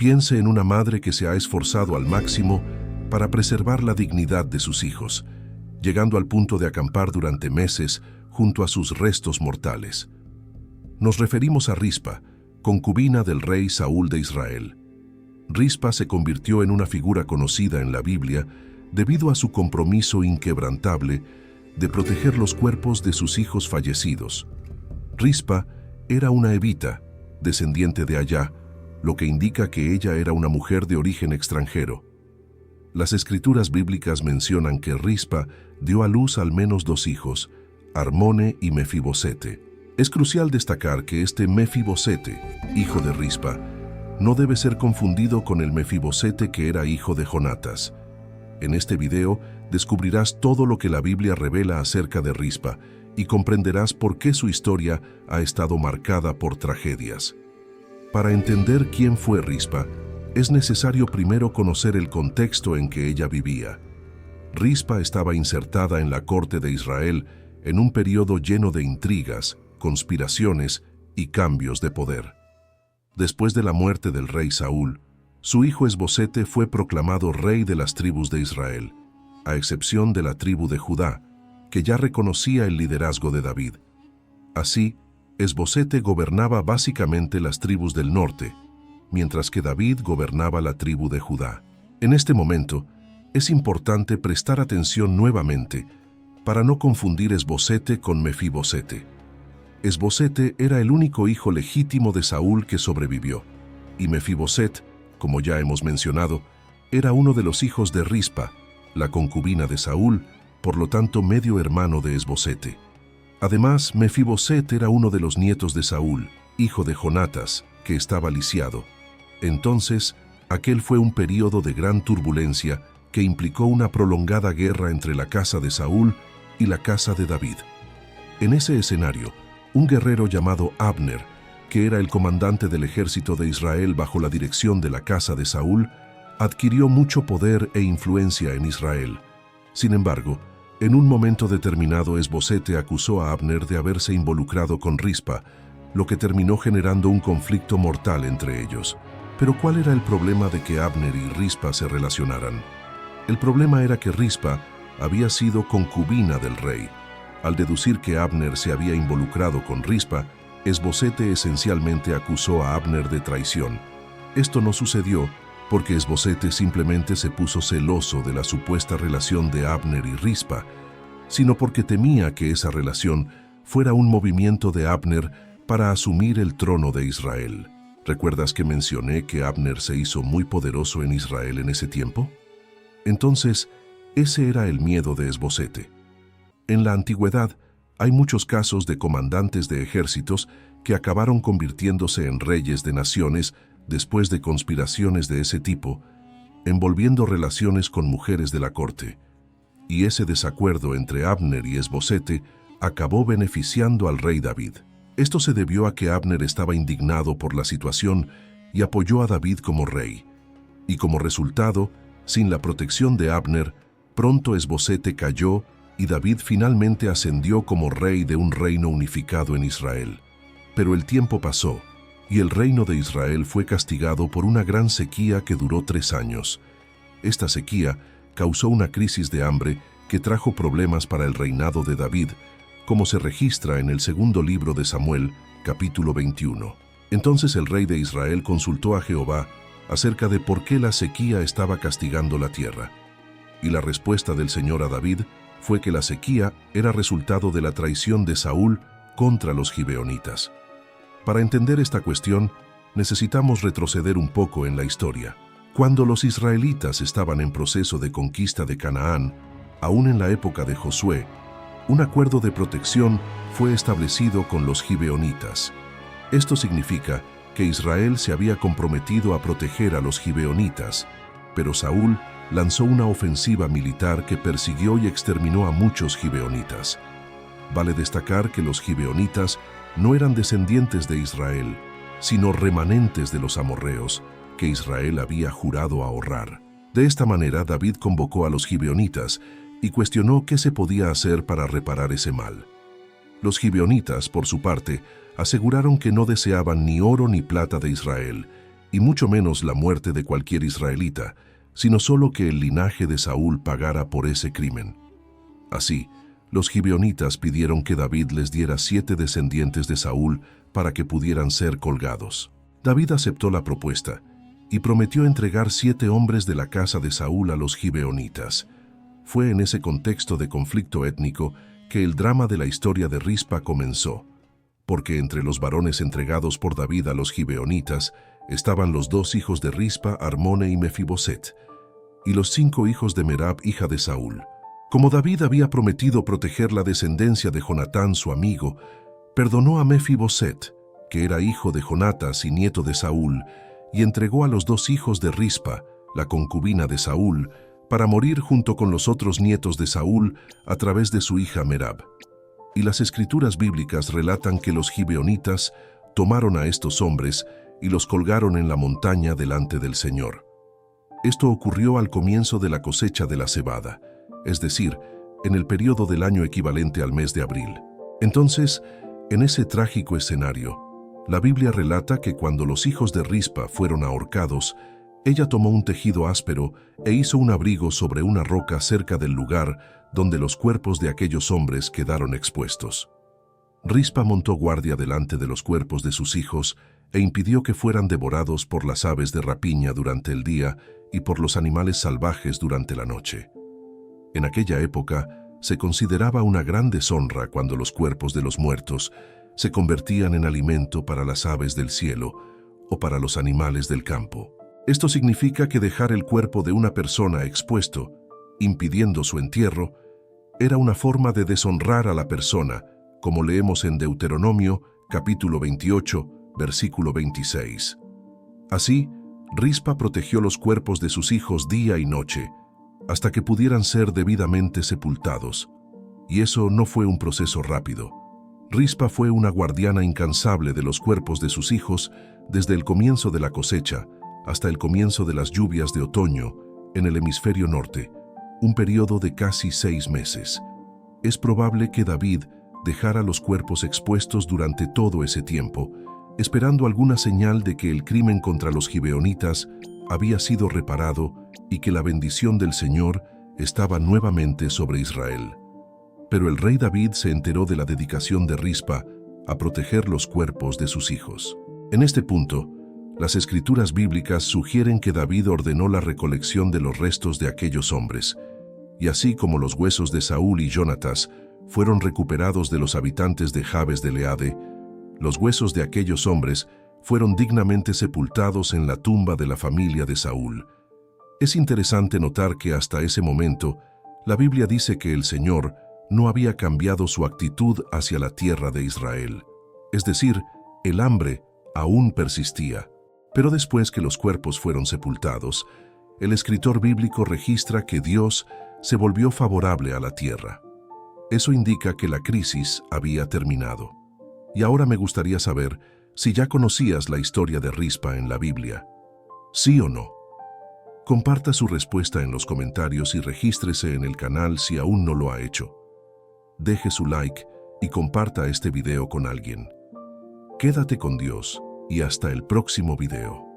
Piense en una madre que se ha esforzado al máximo para preservar la dignidad de sus hijos, llegando al punto de acampar durante meses junto a sus restos mortales. Nos referimos a Rispa, concubina del rey Saúl de Israel. Rispa se convirtió en una figura conocida en la Biblia debido a su compromiso inquebrantable de proteger los cuerpos de sus hijos fallecidos. Rispa era una evita, descendiente de Ayá, lo que indica que ella era una mujer de origen extranjero. Las escrituras bíblicas mencionan que Rispa dio a luz al menos 2 hijos, Armone y Mefibosete. Es crucial destacar que este Mefibosete, hijo de Rispa, no debe ser confundido con el Mefibosete que era hijo de Jonatas. En este video descubrirás todo lo que la Biblia revela acerca de Rispa y comprenderás por qué su historia ha estado marcada por tragedias. Para entender quién fue Rispa, es necesario primero conocer el contexto en que ella vivía. Rispa estaba insertada en la corte de Israel en un periodo lleno de intrigas, conspiraciones y cambios de poder. Después de la muerte del rey Saúl, su hijo Esbosete fue proclamado rey de las tribus de Israel, a excepción de la tribu de Judá, que ya reconocía el liderazgo de David. Así, Esbosete gobernaba básicamente las tribus del norte, mientras que David gobernaba la tribu de Judá. En este momento, es importante prestar atención nuevamente para no confundir Esbosete con Mefibosete. Esbosete era el único hijo legítimo de Saúl que sobrevivió, y Mefiboset, como ya hemos mencionado, era uno de los hijos de Rispa, la concubina de Saúl, por lo tanto medio hermano de Esbosete. Además, Mefiboset era uno de los nietos de Saúl, hijo de Jonatas, que estaba lisiado. Entonces, aquel fue un período de gran turbulencia que implicó una prolongada guerra entre la casa de Saúl y la casa de David. En ese escenario, un guerrero llamado Abner, que era el comandante del ejército de Israel bajo la dirección de la casa de Saúl, adquirió mucho poder e influencia en Israel. Sin embargo, en un momento determinado Esbosete acusó a Abner de haberse involucrado con Rispa, lo que terminó generando un conflicto mortal entre ellos. Pero ¿cuál era el problema de que Abner y Rispa se relacionaran? El problema era que Rispa había sido concubina del rey. Al deducir que Abner se había involucrado con Rispa, Esbosete esencialmente acusó a Abner de traición. Esto no sucedió porque Esbosete simplemente se puso celoso de la supuesta relación de Abner y Rispa, sino porque temía que esa relación fuera un movimiento de Abner para asumir el trono de Israel. ¿Recuerdas que mencioné que Abner se hizo muy poderoso en Israel en ese tiempo? Entonces, ese era el miedo de Esbosete. En la antigüedad, hay muchos casos de comandantes de ejércitos que acabaron convirtiéndose en reyes de naciones después de conspiraciones de ese tipo, envolviendo relaciones con mujeres de la corte. Y ese desacuerdo entre Abner y Esbosete acabó beneficiando al rey David. Esto se debió a que Abner estaba indignado por la situación y apoyó a David como rey. Y como resultado, sin la protección de Abner, pronto Esbosete cayó y David finalmente ascendió como rey de un reino unificado en Israel. Pero el tiempo pasó, y el reino de Israel fue castigado por una gran sequía que duró 3 años. Esta sequía causó una crisis de hambre que trajo problemas para el reinado de David, como se registra en el segundo libro de Samuel, capítulo 21. Entonces el rey de Israel consultó a Jehová acerca de por qué la sequía estaba castigando la tierra. Y la respuesta del Señor a David fue que la sequía era resultado de la traición de Saúl contra los gibeonitas. Para entender esta cuestión, necesitamos retroceder un poco en la historia. Cuando los israelitas estaban en proceso de conquista de Canaán, aún en la época de Josué, un acuerdo de protección fue establecido con los gibeonitas. Esto significa que Israel se había comprometido a proteger a los gibeonitas, pero Saúl lanzó una ofensiva militar que persiguió y exterminó a muchos gibeonitas. Vale destacar que los gibeonitas no eran descendientes de Israel, sino remanentes de los amorreos, que Israel había jurado ahorrar. De esta manera, David convocó a los gibeonitas y cuestionó qué se podía hacer para reparar ese mal. Los gibeonitas, por su parte, aseguraron que no deseaban ni oro ni plata de Israel, y mucho menos la muerte de cualquier israelita, sino solo que el linaje de Saúl pagara por ese crimen. Así, los gibeonitas pidieron que David les diera 7 descendientes de Saúl para que pudieran ser colgados. David aceptó la propuesta y prometió entregar 7 hombres de la casa de Saúl a los gibeonitas. Fue en ese contexto de conflicto étnico que el drama de la historia de Rispa comenzó, porque entre los varones entregados por David a los gibeonitas estaban los 2 hijos de Rispa, Armone y Mefiboset, y los 5 hijos de Merab, hija de Saúl. Como David había prometido proteger la descendencia de Jonatán, su amigo, perdonó a Mefiboset, que era hijo de Jonatas y nieto de Saúl, y entregó a los 2 hijos de Rispa, la concubina de Saúl, para morir junto con los otros nietos de Saúl a través de su hija Merab. Y las escrituras bíblicas relatan que los gibeonitas tomaron a estos hombres y los colgaron en la montaña delante del Señor. Esto ocurrió al comienzo de la cosecha de la cebada, es decir, en el periodo del año equivalente al mes de abril. Entonces, en ese trágico escenario, la Biblia relata que cuando los hijos de Rispa fueron ahorcados, ella tomó un tejido áspero e hizo un abrigo sobre una roca cerca del lugar donde los cuerpos de aquellos hombres quedaron expuestos. Rispa montó guardia delante de los cuerpos de sus hijos e impidió que fueran devorados por las aves de rapiña durante el día y por los animales salvajes durante la noche. En aquella época, se consideraba una gran deshonra cuando los cuerpos de los muertos se convertían en alimento para las aves del cielo o para los animales del campo. Esto significa que dejar el cuerpo de una persona expuesto, impidiendo su entierro, era una forma de deshonrar a la persona, como leemos en Deuteronomio, capítulo 28, versículo 26. Así, Rispa protegió los cuerpos de sus hijos día y noche, hasta que pudieran ser debidamente sepultados. Y eso no fue un proceso rápido. Rispa fue una guardiana incansable de los cuerpos de sus hijos desde el comienzo de la cosecha hasta el comienzo de las lluvias de otoño en el hemisferio norte, un periodo de casi 6 meses. Es probable que David dejara los cuerpos expuestos durante todo ese tiempo, esperando alguna señal de que el crimen contra los gibeonitas había sido reparado y que la bendición del Señor estaba nuevamente sobre Israel. Pero el rey David se enteró de la dedicación de Rispa a proteger los cuerpos de sus hijos. En este punto, las escrituras bíblicas sugieren que David ordenó la recolección de los restos de aquellos hombres, y así como los huesos de Saúl y Jonatas fueron recuperados de los habitantes de Jabes de Leade, los huesos de aquellos hombres fueron dignamente sepultados en la tumba de la familia de Saúl. Es interesante notar que hasta ese momento, la Biblia dice que el Señor no había cambiado su actitud hacia la tierra de Israel. Es decir, el hambre aún persistía. Pero después que los cuerpos fueron sepultados, el escritor bíblico registra que Dios se volvió favorable a la tierra. Eso indica que la crisis había terminado. Y ahora me gustaría saber si ya conocías la historia de Rispa en la Biblia. ¿Sí o no? Comparta su respuesta en los comentarios y regístrese en el canal si aún no lo ha hecho. Deje su like y comparta este video con alguien. Quédate con Dios y hasta el próximo video.